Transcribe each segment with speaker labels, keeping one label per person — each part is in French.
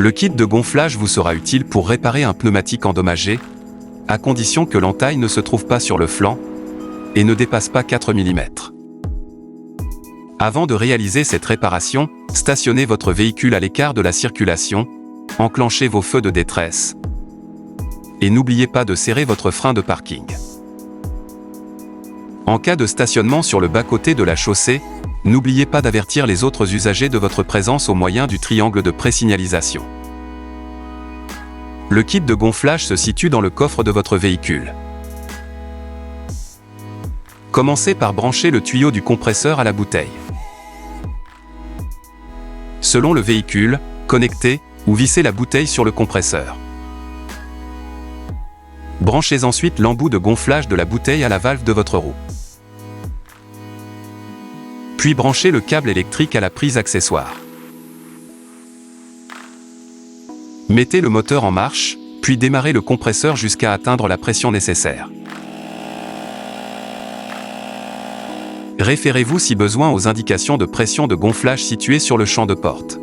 Speaker 1: Le kit de gonflage vous sera utile pour réparer un pneumatique endommagé, à condition que l'entaille ne se trouve pas sur le flanc et ne dépasse pas 4 mm. Avant de réaliser cette réparation, stationnez votre véhicule à l'écart de la circulation, enclenchez vos feux de détresse et n'oubliez pas de serrer votre frein de parking. En cas de stationnement sur le bas-côté de la chaussée, n'oubliez pas d'avertir les autres usagers de votre présence au moyen du triangle de présignalisation. Le kit de gonflage se situe dans le coffre de votre véhicule. Commencez par brancher le tuyau du compresseur à la bouteille. Selon le véhicule, connectez ou vissez la bouteille sur le compresseur. Branchez ensuite l'embout de gonflage de la bouteille à la valve de votre roue. Puis branchez le câble électrique à la prise accessoire. Mettez le moteur en marche, puis démarrez le compresseur jusqu'à atteindre la pression nécessaire. Référez-vous si besoin aux indications de pression de gonflage situées sur le champ de porte.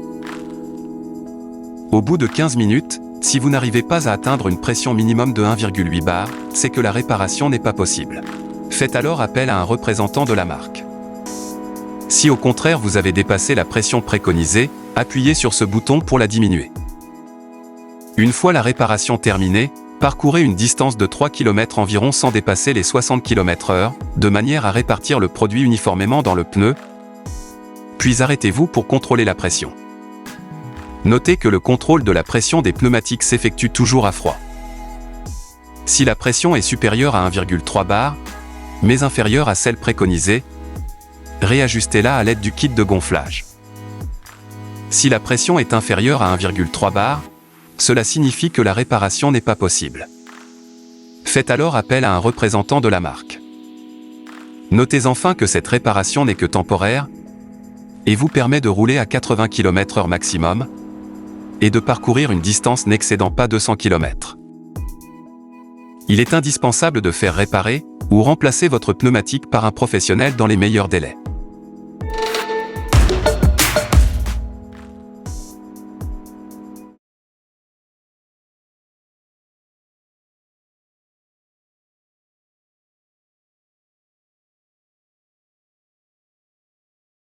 Speaker 1: Au bout de 15 minutes, si vous n'arrivez pas à atteindre une pression minimum de 1,8 bar, c'est que la réparation n'est pas possible. Faites alors appel à un représentant de la marque. Si au contraire vous avez dépassé la pression préconisée, appuyez sur ce bouton pour la diminuer. Une fois la réparation terminée, parcourez une distance de 3 km environ sans dépasser les 60 km/h, de manière à répartir le produit uniformément dans le pneu, puis arrêtez-vous pour contrôler la pression. Notez que le contrôle de la pression des pneumatiques s'effectue toujours à froid. Si la pression est supérieure à 1,3 bar, mais inférieure à celle préconisée, réajustez-la à l'aide du kit de gonflage. Si la pression est inférieure à 1,3 bar, cela signifie que la réparation n'est pas possible. Faites alors appel à un représentant de la marque. Notez enfin que cette réparation n'est que temporaire et vous permet de rouler à 80 km/h maximum et de parcourir une distance n'excédant pas 200 km. Il est indispensable de faire réparer ou remplacer votre pneumatique par un professionnel dans les meilleurs délais.